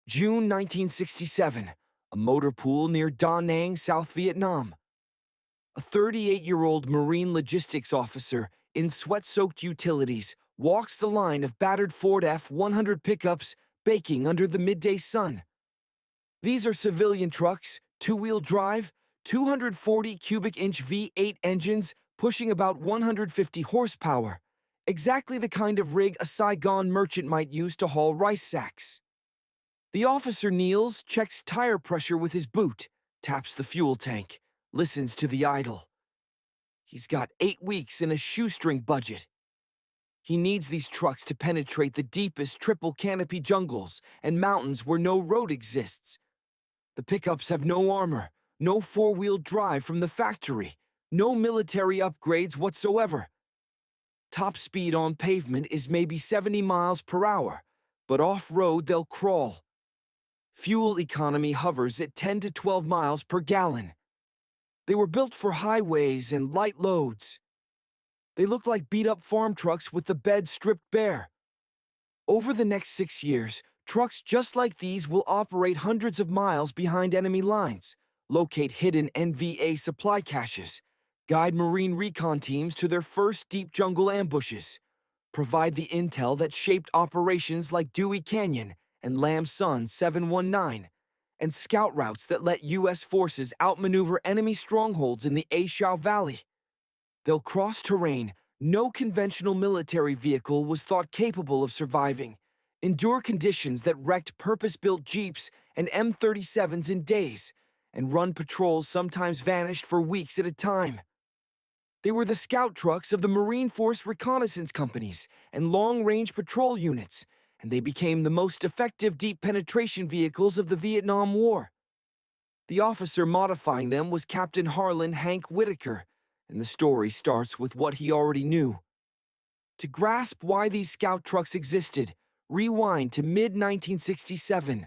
June 1967, a motor pool near Da Nang, South Vietnam. A 38-year-old Marine logistics officer in sweat-soaked utilities walks the line of battered Ford F-100 pickups baking under the midday sun. These are civilian trucks, two-wheel drive, 240 cubic inch V8 engines pushing about 150 horsepower, exactly the kind of rig a Saigon merchant might use to haul rice sacks. The officer kneels, checks tire pressure with his boot, taps the fuel tank, listens to the idle. He's got 8 weeks and a shoestring budget. He needs these trucks to penetrate the deepest triple canopy jungles and mountains where no road exists. The pickups have no armor, no four-wheel drive from the factory, no military upgrades whatsoever. Top speed on pavement is maybe 70 miles per hour, but off-road they'll crawl. Fuel economy hovers at 10 to 12 miles per gallon. They were built for highways and light loads. They look like beat-up farm trucks with the bed stripped bare. Over the next 6 years, trucks just like these will operate hundreds of miles behind enemy lines, locate hidden NVA supply caches, guide Marine recon teams to their first deep jungle ambushes, provide the intel that shaped operations like Dewey Canyon and Lam Sun 719, and scout routes that let U.S. forces outmaneuver enemy strongholds in the A Shau Valley. They'll cross terrain no conventional military vehicle was thought capable of surviving, endure conditions that wrecked purpose-built Jeeps and M37s in days, and run patrols sometimes vanished for weeks at a time. They were the scout trucks of the Marine Force reconnaissance companies and long-range patrol units, and they became the most effective deep penetration vehicles of the Vietnam War. The officer modifying them was Captain Harlan Hank Whitaker, and the story starts with what he already knew. To grasp why these scout trucks existed, rewind to mid-1967.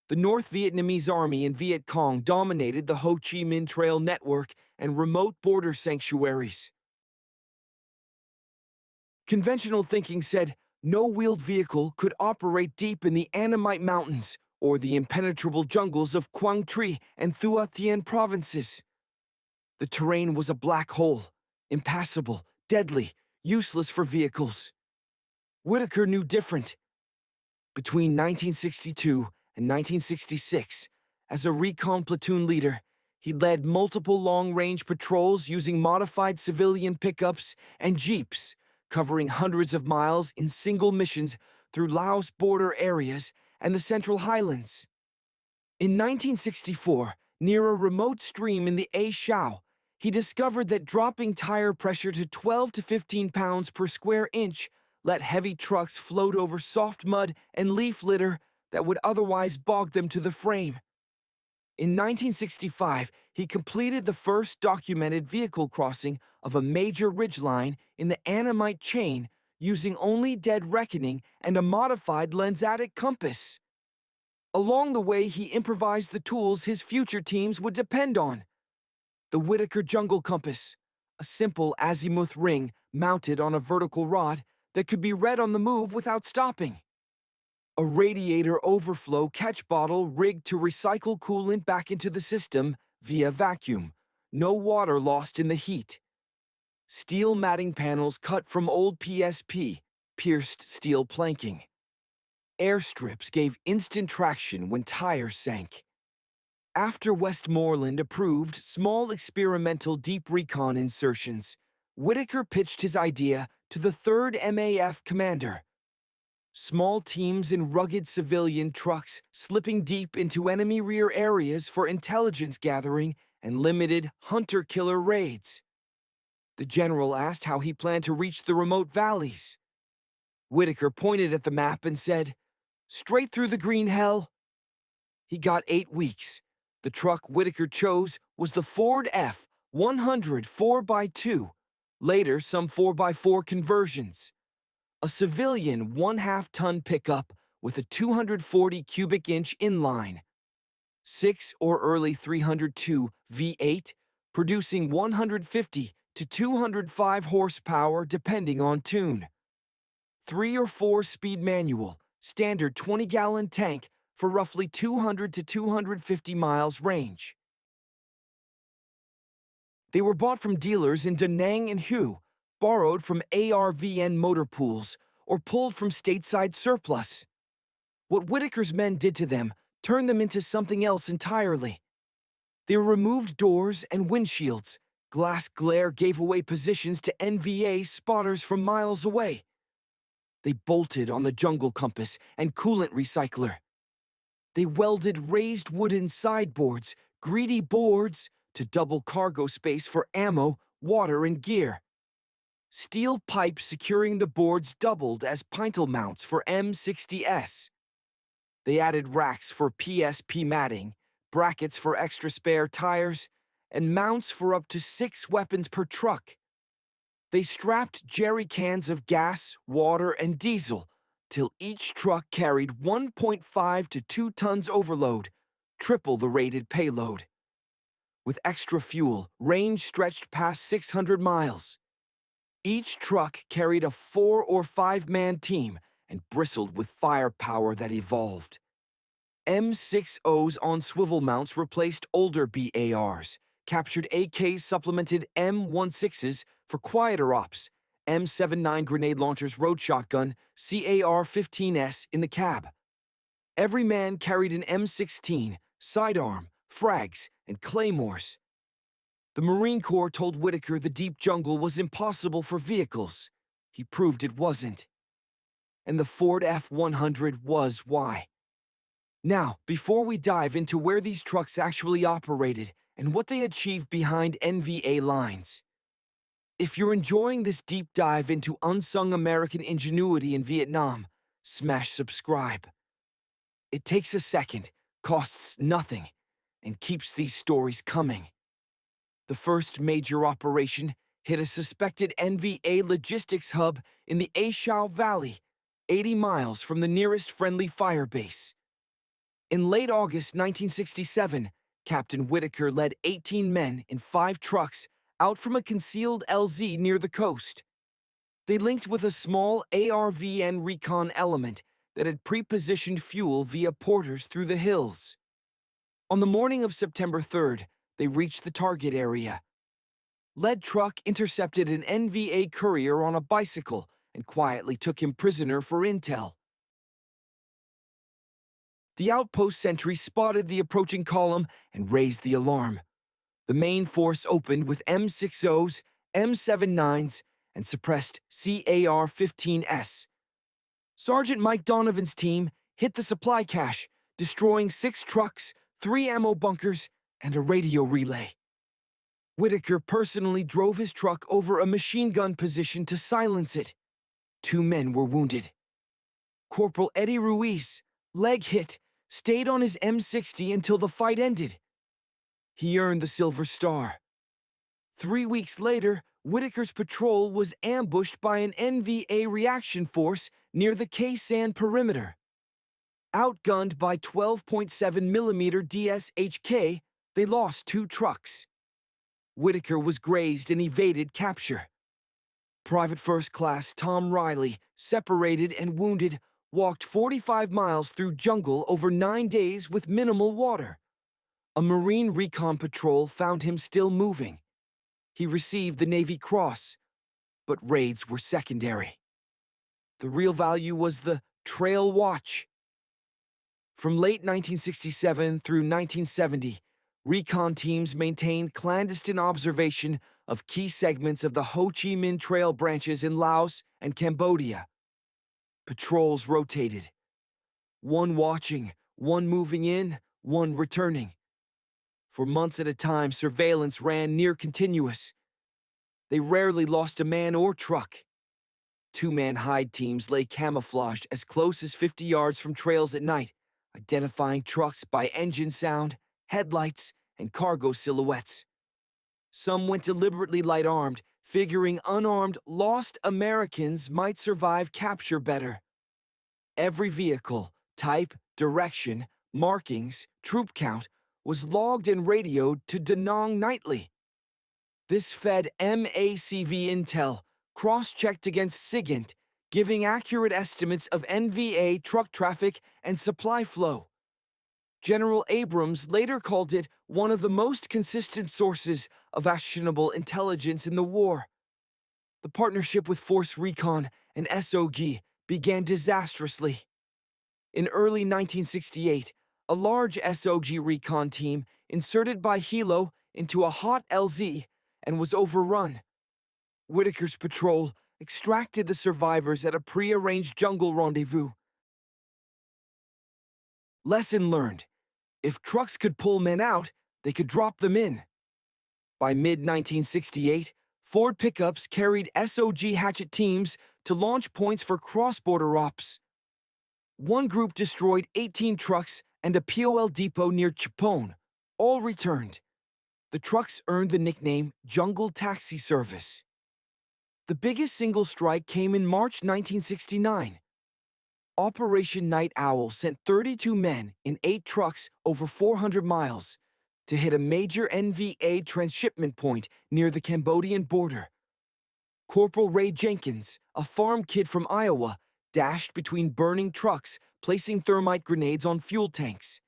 The North Vietnamese Army and Viet Cong dominated the Ho Chi Minh Trail network and remote border sanctuaries. Conventional thinking said no wheeled vehicle could operate deep in the Annamite Mountains or the impenetrable jungles of Quang Tri and Thua Thien provinces. The terrain was a black hole, impassable, deadly, useless for vehicles. Whitaker knew different. Between 1962 and 1966, as a recon platoon leader, he led multiple long-range patrols using modified civilian pickups and jeeps, covering hundreds of miles in single missions through Laos border areas and the Central Highlands. In 1964, near a remote stream in the A Shau, he discovered that dropping tire pressure to 12 to 15 pounds per square inch let heavy trucks float over soft mud and leaf litter that would otherwise bog them to the frame. In 1965, he completed the first documented vehicle crossing of a major ridgeline in the Annamite chain using only dead reckoning and a modified lensatic compass. Along the way, he improvised the tools his future teams would depend on. The Whitaker Jungle Compass, a simple azimuth ring mounted on a vertical rod that could be read on the move without stopping. A radiator overflow catch bottle rigged to recycle coolant back into the system via vacuum, no water lost in the heat. Steel matting panels cut from old PSP, pierced steel planking. Airstrips gave instant traction when tires sank. After Westmoreland approved small experimental deep recon insertions, Whitaker pitched his idea to the 3rd MAF commander. Small teams in rugged civilian trucks slipping deep into enemy rear areas for intelligence gathering and limited hunter-killer raids. The general asked how he planned to reach the remote valleys. Whitaker pointed at the map and said, "Straight through the green hell." He got 8 weeks. The truck Whitaker chose was the Ford F-100 4x2, later some 4x4 conversions. A civilian 1/2-ton pickup with a 240 cubic inch inline. 6 or early 302 V8, producing 150 to 205 horsepower depending on tune. 3 or 4 speed manual, standard 20-gallon tank for roughly 200 to 250 miles range. They were bought from dealers in Da Nang and Hue, borrowed from ARVN motor pools, or pulled from stateside surplus. What Whitaker's men did to them turned them into something else entirely. They removed doors and windshields. Glass glare gave away positions to NVA spotters from miles away. They bolted on the jungle compass and coolant recycler. They welded raised wooden sideboards, greedy boards, to double cargo space for ammo, water, and gear. Steel pipes securing the boards doubled as pintle mounts for M60S. They added racks for PSP matting, brackets for extra spare tires, and mounts for up to 6 weapons per truck. They strapped jerry cans of gas, water, and diesel till each truck carried 1.5 to 2 tons overload, triple the rated payload. With extra fuel, range stretched past 600 miles. Each truck carried a 4 or 5-man team and bristled with firepower that evolved. M60s on swivel mounts replaced older BARs, captured AKs supplemented M16s for quieter ops, M79 grenade launchers rode shotgun, CAR-15S in the cab. Every man carried an M16, sidearm, frags, and claymores. The Marine Corps told Whitaker the deep jungle was impossible for vehicles. He proved it wasn't. And the Ford F-100 was why. Now, before we dive into where these trucks actually operated and what they achieved behind NVA lines, if you're enjoying this deep dive into unsung American ingenuity in Vietnam, smash subscribe. It takes a second, costs nothing, and keeps these stories coming. The first major operation hit a suspected NVA logistics hub in the A Shau Valley, 80 miles from the nearest friendly fire base. In late August 1967, Captain Whitaker led 18 men in 5 trucks out from a concealed LZ near the coast. They linked with a small ARVN recon element that had pre-positioned fuel via porters through the hills. On the morning of September 3rd, they reached the target area. Lead truck intercepted an NVA courier on a bicycle and quietly took him prisoner for intel. The outpost sentry spotted the approaching column and raised the alarm. The main force opened with M60s, M79s, and suppressed CAR-15S. Sergeant Mike Donovan's team hit the supply cache, destroying 6 trucks, 3 ammo bunkers, and a radio relay. Whitaker personally drove his truck over a machine gun position to silence it. 2 men were wounded. Corporal Eddie Ruiz, leg hit, stayed on his M60 until the fight ended. He earned the Silver Star. 3 weeks later, Whitaker's patrol was ambushed by an NVA reaction force near the Khe perimeter. Outgunned by 12.7mm DSHK, they lost 2 trucks. Whitaker was grazed and evaded capture. Private First Class Tom Riley, separated and wounded, walked 45 miles through jungle over 9 days with minimal water. A Marine recon patrol found him still moving. He received the Navy Cross, but raids were secondary. The real value was the Trail Watch. From late 1967 through 1970, recon teams maintained clandestine observation of key segments of the Ho Chi Minh Trail branches in Laos and Cambodia. Patrols rotated. One watching, one moving in, one returning. For months at a time, surveillance ran near continuous. They rarely lost a man or truck. 2-man hide teams lay camouflaged as close as 50 yards from trails at night, identifying trucks by engine sound, headlights, and cargo silhouettes. Some went deliberately light-armed, figuring unarmed, lost Americans might survive capture better. Every vehicle, type, direction, markings, troop count, was logged and radioed to Da Nang nightly. This fed MACV intel, cross-checked against SIGINT, giving accurate estimates of NVA truck traffic and supply flow. General Abrams later called it one of the most consistent sources of actionable intelligence in the war. The partnership with Force Recon and SOG began disastrously. In early 1968, a large SOG recon team inserted by Hilo into a hot LZ and was overrun. Whitaker's patrol extracted the survivors at a pre-arranged jungle rendezvous. Lesson learned: if trucks could pull men out, they could drop them in. By mid-1968, Ford pickups carried SOG hatchet teams to launch points for cross-border ops. One group destroyed 18 trucks and a POL depot near Chipone. All returned. The trucks earned the nickname Jungle Taxi Service. The biggest single strike came in March 1969. Operation Night Owl sent 32 men in 8 trucks over 400 miles to hit a major NVA transshipment point near the Cambodian border. Corporal Ray Jenkins, a farm kid from Iowa, dashed between burning trucks, placing thermite grenades on fuel tanks.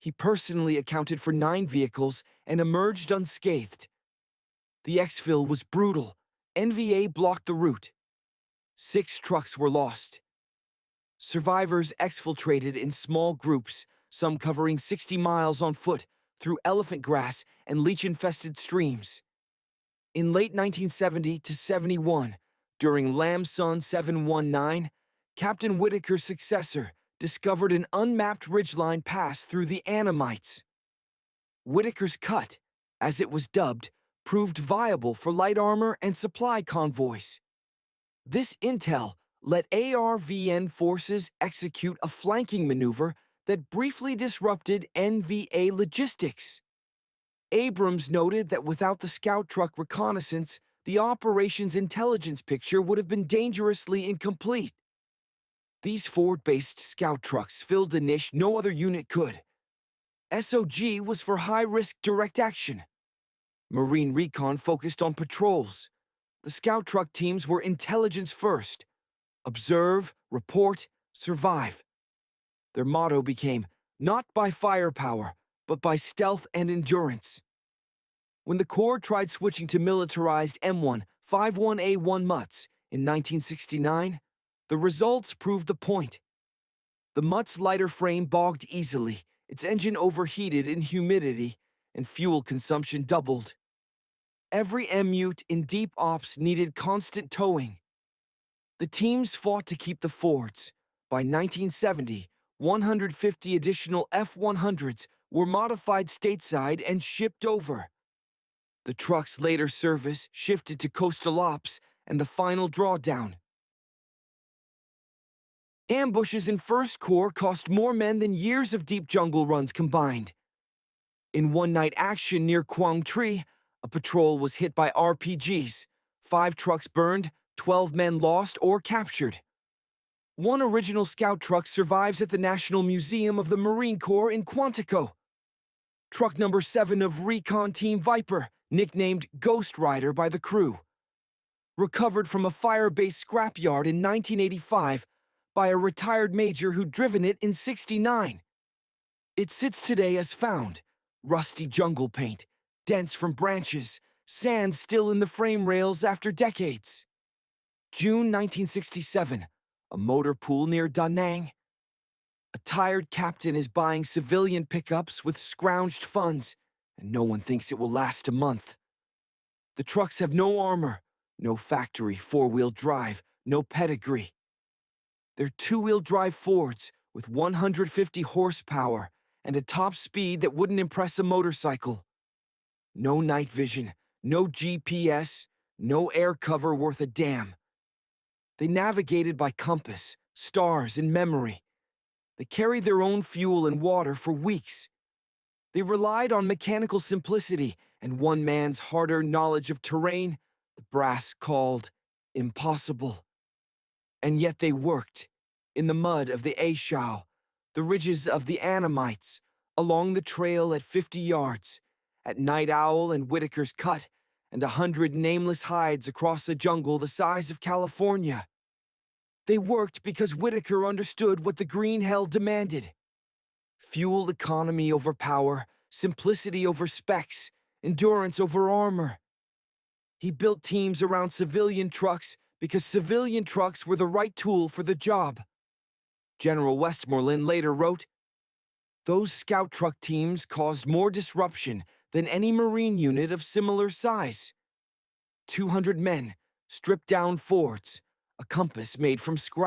He personally accounted for 9 vehicles and emerged unscathed. The exfil was brutal. NVA blocked the route. 6 trucks were lost. Survivors exfiltrated in small groups, some covering 60 miles on foot, through elephant grass and leech-infested streams. In late 1970 to 71, during Lam Sun 719, Captain Whitaker's successor discovered an unmapped ridgeline pass through the Annamites. Whitaker's Cut, as it was dubbed, proved viable for light armor and supply convoys. This intel let ARVN forces execute a flanking maneuver that briefly disrupted NVA logistics. Abrams noted that without the scout truck reconnaissance, the operation's intelligence picture would have been dangerously incomplete. These Ford-based scout trucks filled a niche no other unit could. SOG was for high-risk direct action. Marine Recon focused on patrols. The scout truck teams were intelligence first. Observe, report, survive. Their motto became, not by firepower, but by stealth and endurance. When the Corps tried switching to militarized M1 51A1 Mutts in 1969, the results proved the point. The Mutt's lighter frame bogged easily, its engine overheated in humidity, and fuel consumption doubled. Every M-Ute in deep ops needed constant towing. The teams fought to keep the Fords. By 1970, 150 additional F-100s were modified stateside and shipped over. The truck's later service shifted to coastal ops and the final drawdown. Ambushes in First Corps cost more men than years of deep jungle runs combined. In one-night action near Quang Tri, a patrol was hit by RPGs. 5 trucks burned, 12 men lost or captured. One original scout truck survives at the National Museum of the Marine Corps in Quantico. Truck number 7 of Recon Team Viper, nicknamed Ghost Rider by the crew. Recovered from a fire-based scrapyard in 1985 by a retired major who'd driven it in '69. It sits today as found, rusty jungle paint, dents from branches, sand still in the frame rails after decades. June 1967, a motor pool near Da Nang. A tired captain is buying civilian pickups with scrounged funds, and no one thinks it will last a month. The trucks have no armor, no factory 4-wheel drive, no pedigree. They're 2-wheel drive Fords with 150 horsepower and a top speed that wouldn't impress a motorcycle. No night vision, no GPS, no air cover worth a damn. They navigated by compass, stars, and memory. They carried their own fuel and water for weeks. They relied on mechanical simplicity and one man's hard-earned knowledge of terrain the brass called impossible. And yet they worked, in the mud of the A Shao, the ridges of the Annamites, along the trail at 50 yards, at Night Owl and Whitaker's Cut, and 100 nameless hides across a jungle the size of California. They worked because Whitaker understood what the Green Hell demanded. Fuel economy over power, simplicity over specs, endurance over armor. He built teams around civilian trucks because civilian trucks were the right tool for the job. General Westmoreland later wrote, "Those scout truck teams caused more disruption than any Marine unit of similar size. 200 men, stripped-down Fords, a compass made from scrap."